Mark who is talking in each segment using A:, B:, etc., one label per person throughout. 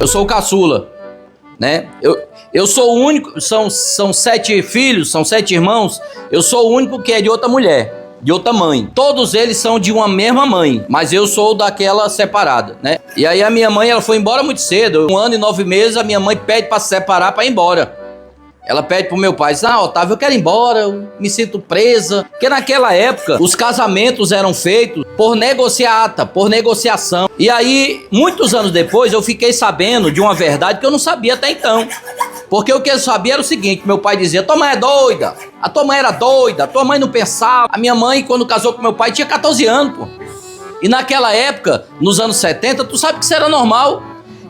A: Eu sou o caçula, né? Eu sou o único, são 7 filhos, são 7 irmãos, eu sou o único que é de outra mulher, de outra mãe. Todos eles são de uma mesma mãe, mas eu sou daquela separada, né? E aí a minha mãe, ela foi embora muito cedo. 1 ano e 9 meses, a minha mãe pede pra se separar, pra ir embora. Ela pede pro meu pai, diz, Otávio, eu quero ir embora, eu me sinto presa. Porque naquela época, os casamentos eram feitos por negociata, por negociação. E aí, muitos anos depois, eu fiquei sabendo de uma verdade que eu não sabia até então. Porque o que eu sabia era o seguinte, meu pai dizia, tua mãe é doida, a tua mãe era doida, a tua mãe não pensava. A minha mãe, quando casou com meu pai, tinha 14 anos, pô. E naquela época, nos anos 70, tu sabe que isso era normal.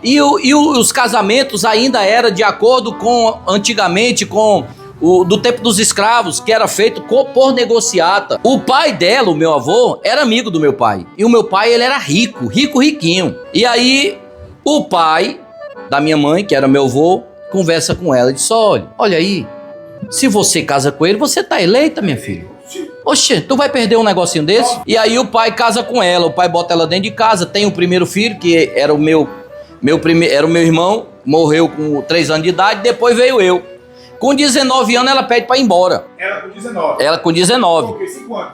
A: E os casamentos ainda eram de acordo com, antigamente, com do tempo dos escravos, que era feito por negociata. O pai dela, o meu avô, era amigo do meu pai. E o meu pai, ele era rico, riquinho. E aí, o pai da minha mãe, que era meu avô, conversa com ela e diz, olha aí, se você casa com ele, você tá eleita, minha filha. Oxe, tu vai perder um negocinho desse? E aí o pai casa com ela, o pai bota ela dentro de casa, tem o primeiro filho, que era o meu irmão, morreu com 3 anos de idade, depois veio eu. Com 19 anos ela pede para ir embora.
B: Ela com 19?
A: Ela com 19.
B: Por quê? 5 anos?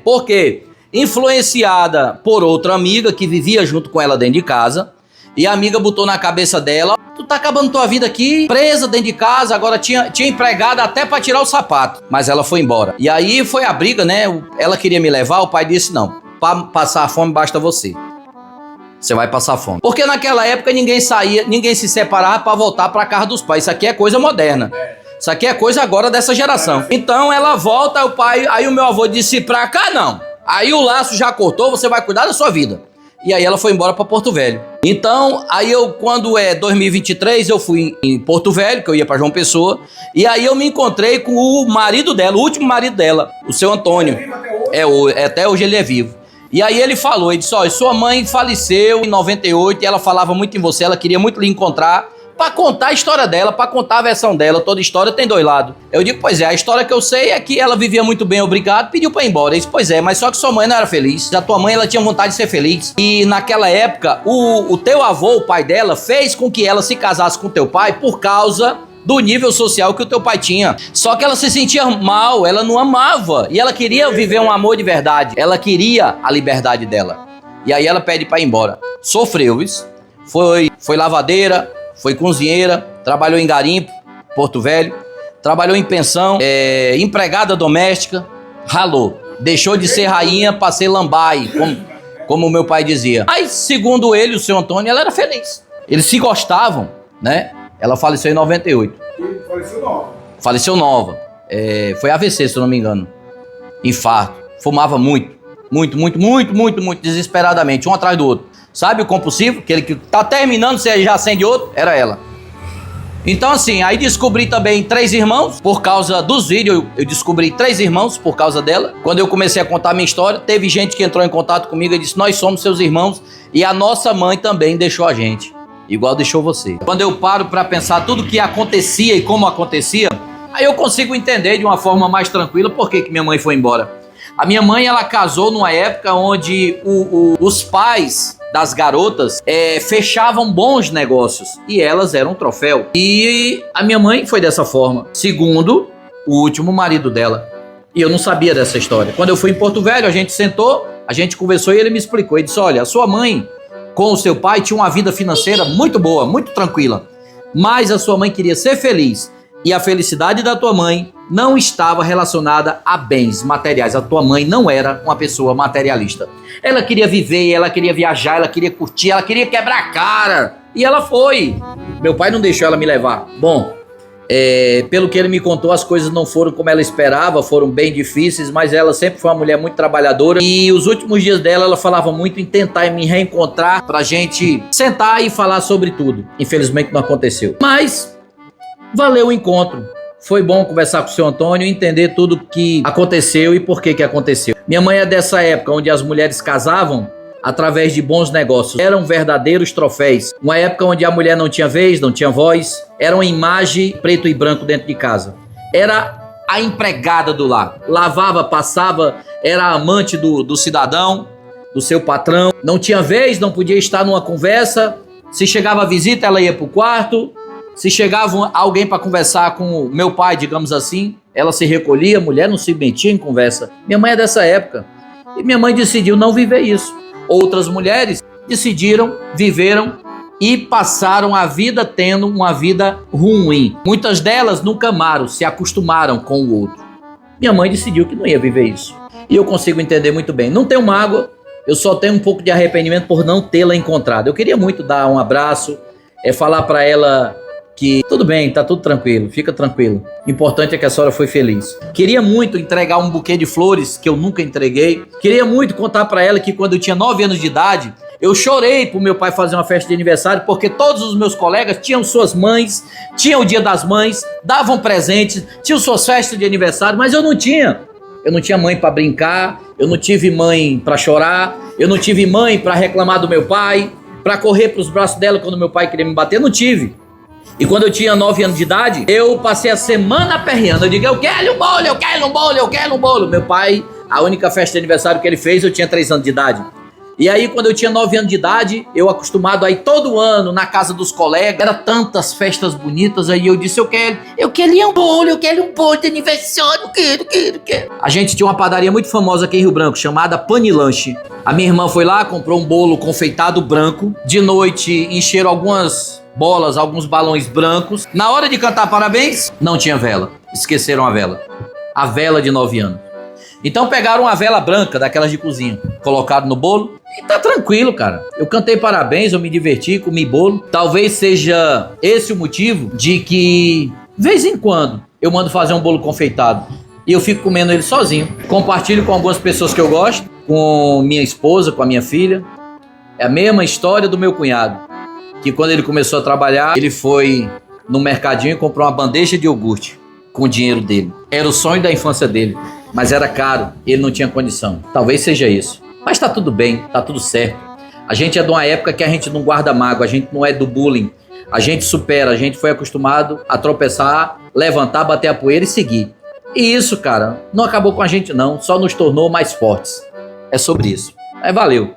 A: Porque influenciada por outra amiga que vivia junto com ela dentro de casa, e a amiga botou na cabeça dela, tu tá acabando tua vida aqui, presa dentro de casa, agora tinha empregada até para tirar o sapato. Mas ela foi embora. E aí foi a briga, né? Ela queria me levar, o pai disse, não, para passar a fome basta você. Você vai passar fome. Porque naquela época ninguém se separava para voltar para casa dos pais. Isso aqui é coisa moderna. Isso aqui é coisa agora dessa geração. Então ela volta, aí o meu avô disse, pra cá não. Aí o laço já cortou, você vai cuidar da sua vida. E aí ela foi embora para Porto Velho. Então, aí quando é 2023, eu fui em Porto Velho, que eu ia para João Pessoa. E aí eu me encontrei com o marido dela, o último marido dela, o seu Antônio. Até hoje ele é vivo. E aí ele falou, ele disse, sua mãe faleceu em 98 e ela falava muito em você, ela queria muito lhe encontrar para contar a história dela, para contar a versão dela. Toda história tem 2 lados. Eu digo, pois é, a história que eu sei é que ela vivia muito bem, obrigado, pediu para ir embora. Eu disse, pois é, mas só que sua mãe não era feliz. A tua mãe, ela tinha vontade de ser feliz. E naquela época, o teu avô, o pai dela, fez com que ela se casasse com teu pai por causa do nível social que o teu pai tinha. Só que ela se sentia mal, ela não amava. E ela queria viver um amor de verdade. Ela queria a liberdade dela. E aí ela pede para ir embora. Sofreu isso. Foi lavadeira, foi cozinheira, trabalhou em garimpo, Porto Velho, trabalhou em pensão, empregada doméstica, ralou. Deixou de ser rainha para ser lambai, como o meu pai dizia. Mas, segundo ele, o seu Antônio, ela era feliz. Eles se gostavam, né? Ela faleceu em 98.
B: E faleceu nova?
A: Faleceu nova. Foi AVC, se eu não me engano. Infarto. Fumava muito, desesperadamente, um atrás do outro. Sabe o compulsivo? Aquele que tá terminando, você já acende outro? Era ela. Então assim, aí descobri também 3 irmãos, por causa dos vídeos, eu descobri 3 irmãos por causa dela. Quando eu comecei a contar a minha história, teve gente que entrou em contato comigo e disse, nós somos seus irmãos e a nossa mãe também deixou a gente. Igual deixou você. Quando eu paro para pensar tudo que acontecia e como acontecia, aí eu consigo entender de uma forma mais tranquila por que minha mãe foi embora. A minha mãe, ela casou numa época onde os pais das garotas fechavam bons negócios e elas eram um troféu. E a minha mãe foi dessa forma, segundo o último marido dela. E eu não sabia dessa história. Quando eu fui em Porto Velho, a gente sentou, a gente conversou e ele me explicou. Ele disse, olha, a sua mãe com o seu pai tinha uma vida financeira muito boa, muito tranquila. Mas a sua mãe queria ser feliz. E a felicidade da tua mãe não estava relacionada a bens materiais. A tua mãe não era uma pessoa materialista. Ela queria viver, ela queria viajar, ela queria curtir, ela queria quebrar a cara. E ela foi. Meu pai não deixou ela me levar. Bom, pelo que ele me contou, as coisas não foram como ela esperava, foram bem difíceis, mas ela sempre foi uma mulher muito trabalhadora. E os últimos dias dela, ela falava muito em tentar me reencontrar pra gente sentar e falar sobre tudo. Infelizmente não aconteceu. Mas valeu o encontro. Foi bom conversar com o seu Antônio e entender tudo que aconteceu e por que aconteceu. Minha mãe é dessa época onde as mulheres casavam através de bons negócios. Eram verdadeiros troféus. Uma época onde a mulher não tinha vez, não tinha voz. Era uma imagem preto e branco dentro de casa. Era a empregada do lar. Lavava, passava, era a amante do cidadão, do seu patrão. Não tinha vez, não podia estar numa conversa. Se chegava a visita, ela ia pro quarto. Se chegava alguém para conversar com o meu pai, digamos assim, ela se recolhia, a mulher não se metia em conversa. Minha mãe é dessa época. E minha mãe decidiu não viver isso. Outras mulheres decidiram, viveram e passaram a vida tendo uma vida ruim. Muitas delas nunca amaram, se acostumaram com o outro. Minha mãe decidiu que não ia viver isso. E eu consigo entender muito bem. Não tenho mágoa, eu só tenho um pouco de arrependimento por não tê-la encontrado. Eu queria muito dar um abraço, falar para ela que tudo bem, tá tudo tranquilo, fica tranquilo. O importante é que a senhora foi feliz. Queria muito entregar um buquê de flores que eu nunca entreguei. Queria muito contar para ela que quando eu tinha 9 anos de idade, eu chorei pro meu pai fazer uma festa de aniversário porque todos os meus colegas tinham suas mães, tinham o dia das mães, davam presentes, tinham suas festas de aniversário, mas eu não tinha. Eu não tinha mãe para brincar, eu não tive mãe para chorar, eu não tive mãe para reclamar do meu pai, para correr pros braços dela quando meu pai queria me bater, eu não tive. E quando eu tinha 9 anos de idade, eu passei a semana aperreando. Eu digo, eu quero um bolo, eu quero um bolo, eu quero um bolo. Meu pai, a única festa de aniversário que ele fez, eu tinha 3 anos de idade. E aí, quando eu tinha 9 anos de idade, eu acostumado a ir todo ano na casa dos colegas, era tantas festas bonitas, aí eu disse, eu quero um bolo de aniversário, eu quero. A gente tinha uma padaria muito famosa aqui em Rio Branco, chamada Panilanche. A minha irmã foi lá, comprou um bolo confeitado branco. De noite, encheram algumas bolas, alguns balões brancos. Na hora de cantar parabéns, não tinha vela. Esqueceram a vela. A vela de 9 anos. Então pegaram uma vela branca, daquelas de cozinha, colocaram no bolo e tá tranquilo, cara. Eu cantei parabéns, eu me diverti, comi bolo. Talvez seja esse o motivo de que, de vez em quando, eu mando fazer um bolo confeitado e eu fico comendo ele sozinho. Compartilho com algumas pessoas que eu gosto, com minha esposa, com a minha filha. É a mesma história do meu cunhado, que quando ele começou a trabalhar, ele foi no mercadinho e comprou uma bandeja de iogurte com o dinheiro dele. Era o sonho da infância dele, mas era caro, ele não tinha condição. Talvez seja isso. Mas tá tudo bem, tá tudo certo. A gente é de uma época que a gente não guarda mágoa, a gente não é do bullying. A gente supera, a gente foi acostumado a tropeçar, levantar, bater a poeira e seguir. E isso, cara, não acabou com a gente não, só nos tornou mais fortes. É sobre isso. Valeu.